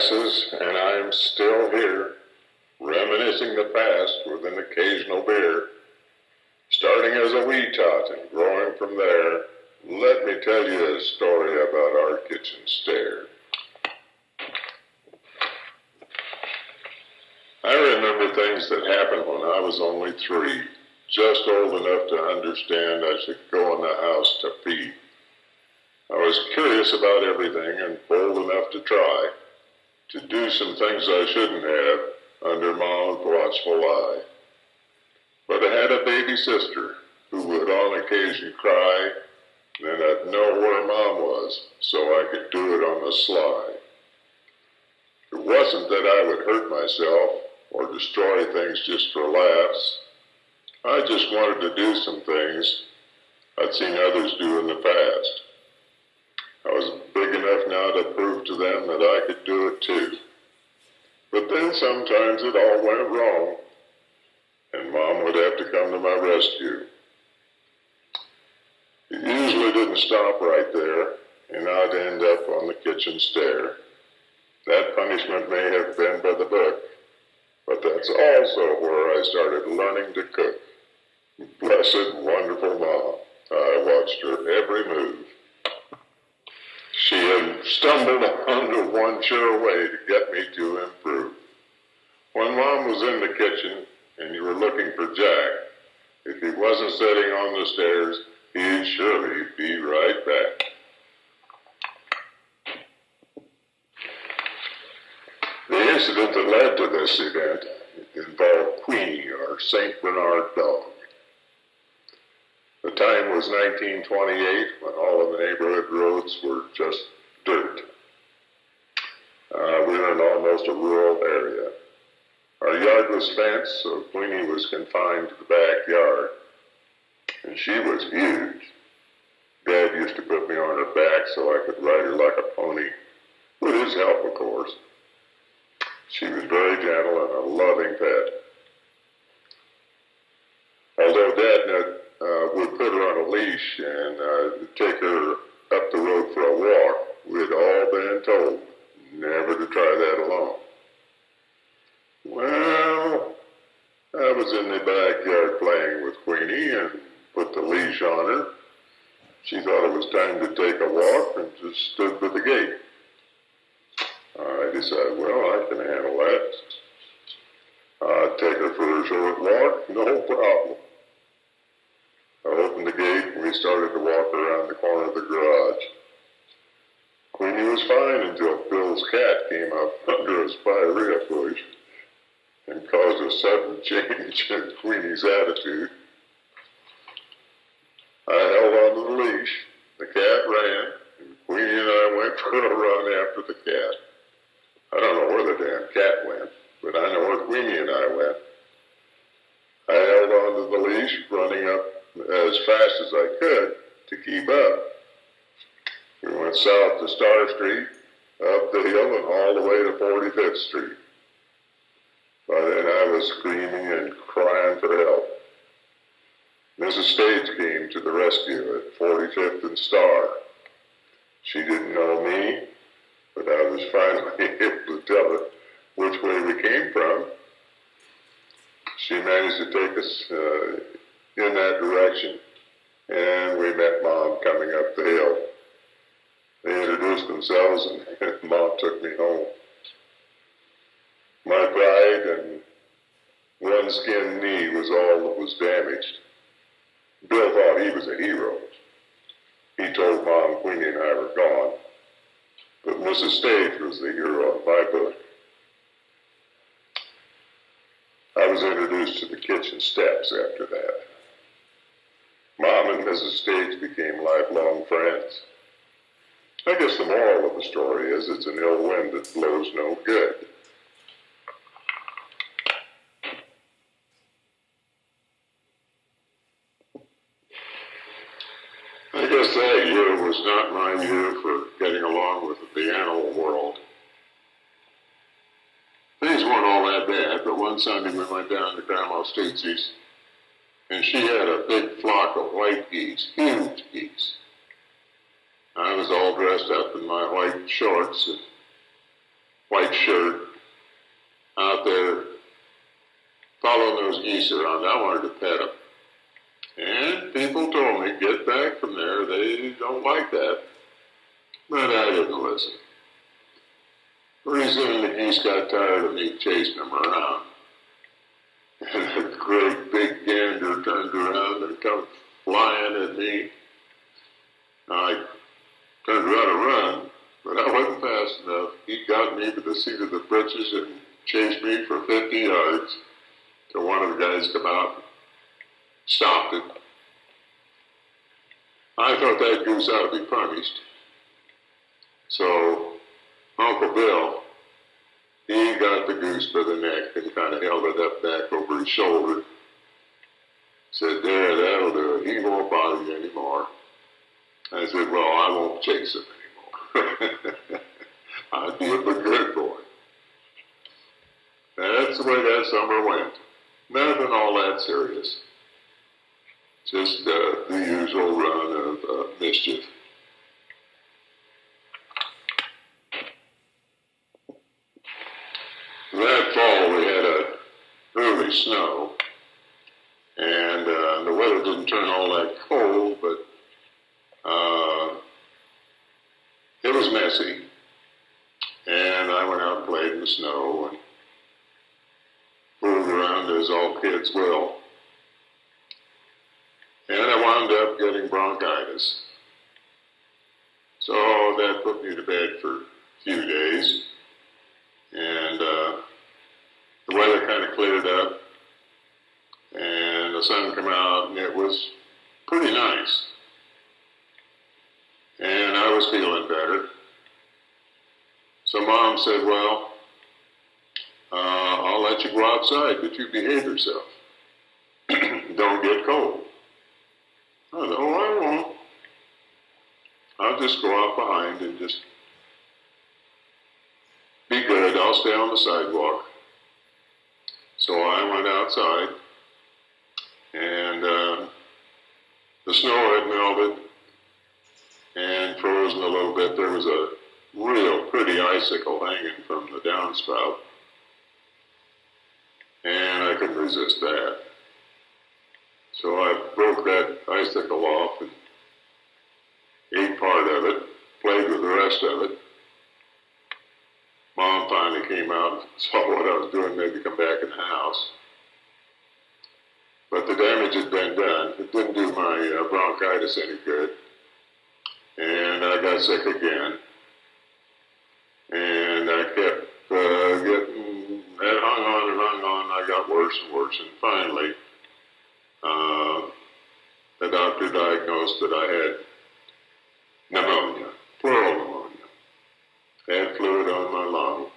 passes, and I'm still here, reminiscing the past with an occasional beer. Starting as a wee tot and growing from there, let me tell you a story about our kitchen stair. I remember things that happened when I was only 3, just old enough to understand I should go in the house to pee. I was curious about everything and bold enough to try, to do some things I shouldn't have under Mom's watchful eye. But I had a baby sister who would on occasion cry, then I'd know where Mom was so I could do it on the sly. It wasn't that I would hurt myself or destroy things just for laughs. I just wanted to do some things I'd seen others do in the past. I was big enough now to prove to them that I could do it too. But then sometimes it all went wrong, and Mom would have to come to my rescue. It usually didn't stop right there, and I'd end up on the kitchen stair. That punishment may have been by the book, but that's also where I started learning to cook. Blessed, wonderful Mom. I watched her every move. She had stumbled onto one sure way to get me to improve. When Mom was in the kitchen and you were looking for Jack, if he wasn't sitting on the stairs, he'd surely be right back. The incident that led to this event involved Queenie, our St. Bernard dog. The time was 1928, when all of the neighborhood roads were just dirt. We were in almost a rural area. Our yard was fenced, so Queenie was confined to the backyard. And she was huge. Dad used to put me on her back so I could ride her like a pony, with his help, of course. She was very gentle and a loving pet. Although Dad would put her on a leash and take her up the road for a walk, we'd all been told never to try that alone. Well, I was in the backyard playing with Queenie and put the leash on her. She thought it was time to take a walk and just stood by the gate. I decided, well, I can handle that. I'd take her for a short walk, no problem. I opened the gate and we started to walk around the corner of the garage. Queenie was fine until Bill's cat came up under a spirea bush and caused a sudden change in Queenie's attitude. I held on to the leash, the cat ran, and Queenie and I went for a run after the cat. I don't know where the damn cat went, but I know where Queenie and I went. I held on to the leash, running up as fast as I could to keep up. We went south to Star Street, up the hill, and all the way to 45th Street. By then I was screaming and crying for help. Mrs. Stage came to the rescue at 45th and Star. She didn't know me, but I was finally able to tell her which way we came from. She managed to take us in that direction, and we met Mom coming up the hill. They introduced themselves, and Mom took me home. My pride and one skinned knee was all that was damaged. Bill thought he was a hero. He told Mom Queenie and I were gone, but Mrs. Stage was the hero of my book. I was introduced to the kitchen steps after that. Mom and Mrs. Stage became lifelong friends. I guess the moral of the story is it's an ill wind that blows no good. I guess that year was not my year for getting along with the animal world. Things weren't all that bad, but one Sunday we went down to Grandma Stutzy's, and she had a big flock of white geese, huge geese. I was all dressed up in my white shorts, and white shirt, out there following those geese around. I wanted to pet them. And people told me, get back from there. They don't like that. But I didn't listen. Pretty soon the geese got tired of me chasing them around. And a great big gander turned around and come flying at me. I turned around to run, but I wasn't fast enough. He got me to the seat of the britches and chased me for 50 yards till one of the guys come out and stopped it. I thought that goose ought to be punished. So Uncle Bill, he got the goose by the neck and kind of held it up back over his shoulder. Said, there, that'll do it. He won't bother you anymore. I said, well, I won't chase him anymore. I'd be a good boy. That's the way that summer went. Nothing all that serious. Just the usual run of mischief. That fall we had a early snow, and the weather didn't turn all that cold, but it was messy. And I went out and played in the snow and fooled around as all kids will. And I wound up getting bronchitis. So that put me to bed for a few days. And the weather kind of cleared up. And the sun came out and it was pretty nice. And I was feeling better. So Mom said, well, I'll let you go outside, but you behave yourself. Don't get cold. I said, oh, I won't. I'll just go out behind and just be good. I'll stay on the sidewalk. So I went outside, and the snow had melted and frozen a little bit. There was a real pretty icicle hanging from the downspout, and I couldn't resist that. So I broke that icicle off and ate part of it, played with the rest of it. Mom finally came out and saw what I was doing, made me come back in the house. But the damage had been done. It didn't do my bronchitis any good. And I got sick again. And I kept getting, that hung on and hung on. I got worse and worse. And finally, the doctor diagnosed that I had pneumonia, pleural pneumonia. I had fluid on my lung.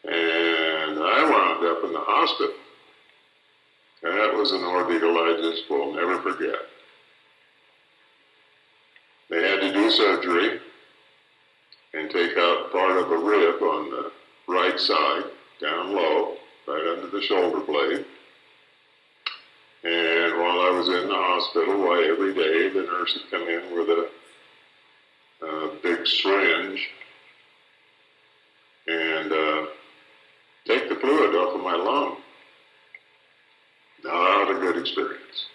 And I wound up in the hospital. And that was an ordeal I just will never forget. They had to do surgery and take out part of a rib on the right side, down low, right under the shoulder blade. And while I was in the hospital, why, every day the nurse would come in with a big syringe and take the fluid off of my lung. Not a good experience.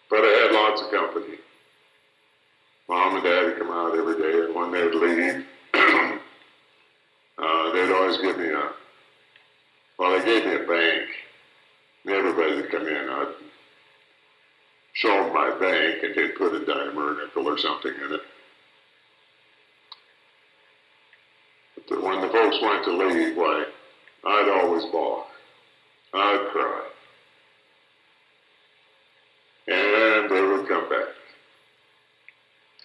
But I had lots of company. Mom and Dad would come out every day, and when they'd leave, they'd always give me they gave me a bank. And everybody would come in, I'd show them my bank, and they'd put a dime or a nickel or something in it. But when the folks went to leave, why, I'd always balk. I'd cry. And they would come back.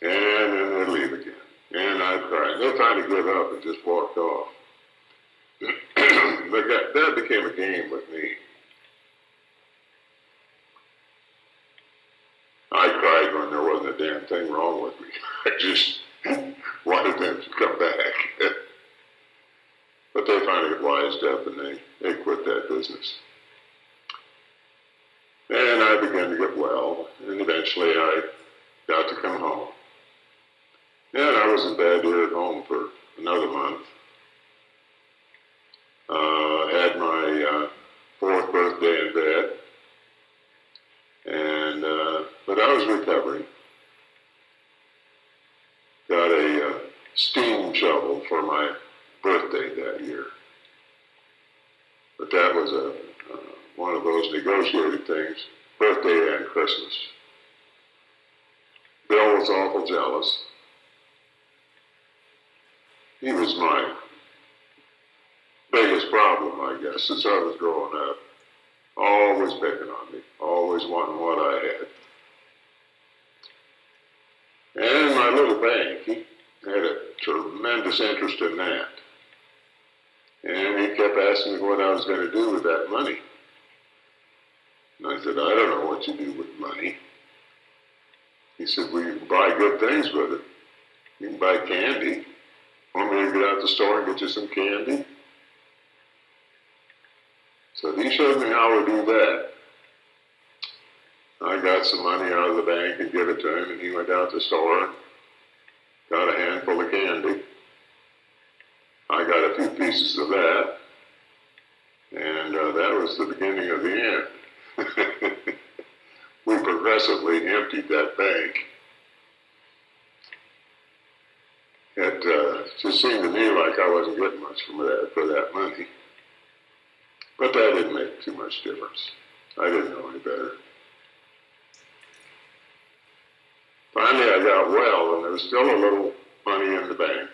And then they'd leave again. And I'd cry. And they'd finally give up and just walked off. That became a game with me. I cried when there wasn't a damn thing wrong with me. I just wanted them to come back. But they finally wised up and they quit that business. And I began to get well, and eventually I got to come home. And I wasn't bad here at home for another month. Had my fourth birthday in bed, and but I was recovering. Got a steam shovel for my birthday that year, but that was one of those negotiated things, birthday and Christmas. Bill was awful jealous. He was my biggest problem, I guess, since I was growing up. Always picking on me, always wanting what I had. And my little bank, he had a tremendous interest in that. And he kept asking me what I was going to do with that money. And I said, I don't know what you do with money. He said, well, you can buy good things with it. You can buy candy. Want me to get out the store and get you some candy? So he showed me how to do that. I got some money out of the bank and gave it to him, and he went out to the store and got a handful of candy. I got a few pieces of that, and that was the beginning of the end. We progressively emptied that bank. It just seemed to me like I wasn't getting much for that money. But that didn't make too much difference. I didn't know any better. Finally, I got well, and there was still a little money in the bank.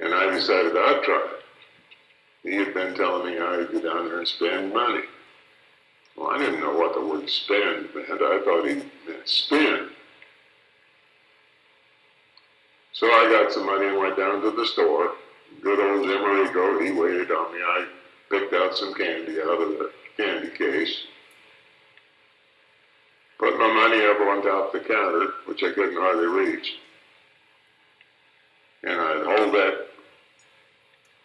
And I decided I'd try it. He had been telling me how to go down there and spend money. Well, I didn't know what the word spend meant. I thought he meant spend. So I got some money and went down to the store. Good old Amerigo, he waited on me. I picked out some candy out of the candy case. Put my money up on top of the counter, which I couldn't hardly reach. And I'd hold that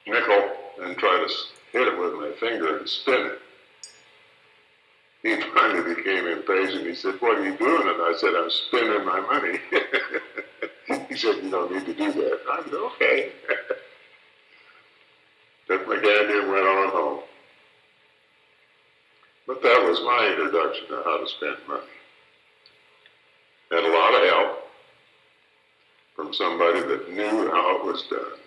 nickel and try to hit it with my finger and spin it. He finally became impatient. He said, what are you doing? And I said, I'm spinning my money. He said, you don't need to do that. I said, okay. Took my candy and went on home. But that was my introduction to how to spend money. Had a lot of help from somebody that knew how it was done.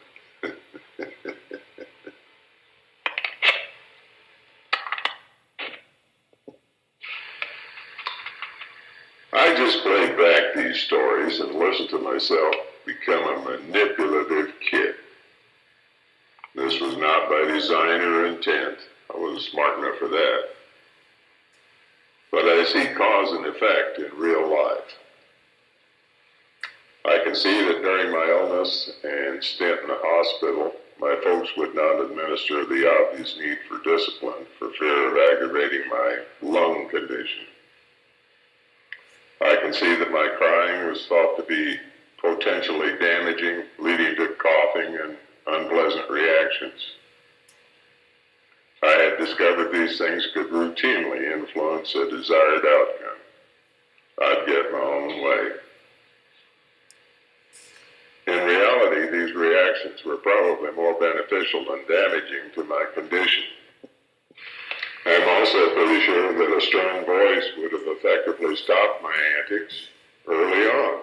I just played back these stories and listened to myself become a manipulative kid. This was not by design or intent. I wasn't smart enough for that. But I see cause and effect in real life. I can see that during my illness and stint in the hospital, my folks would not administer the obvious need for discipline for fear of aggravating my lung condition. I can see that my crying was thought to be potentially damaging, leading to coughing and unpleasant reactions. I had discovered these things could routinely influence a desired outcome. I'd get my own way. In reality, these reactions were probably more beneficial than damaging to my condition. I'm also pretty sure that a strong voice would have effectively stopped my antics early on.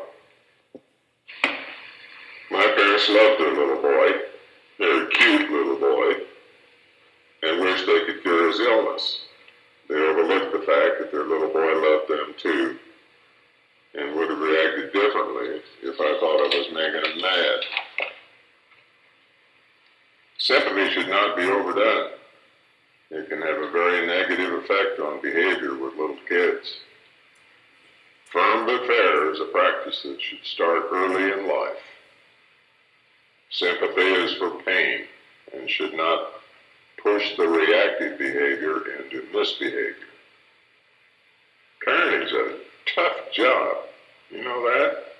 My parents loved their little boy, their cute little boy, and wished they could cure his illness. They overlooked the fact that their little boy loved them too, and would have reacted differently if I thought I was making him mad. Sympathy should not be overdone. It can have a very negative effect on behavior with little kids. Firm but fair is a practice that should start early in life. Sympathy is for pain and should not push the reactive behavior into misbehavior. Parenting's a tough job. You know that?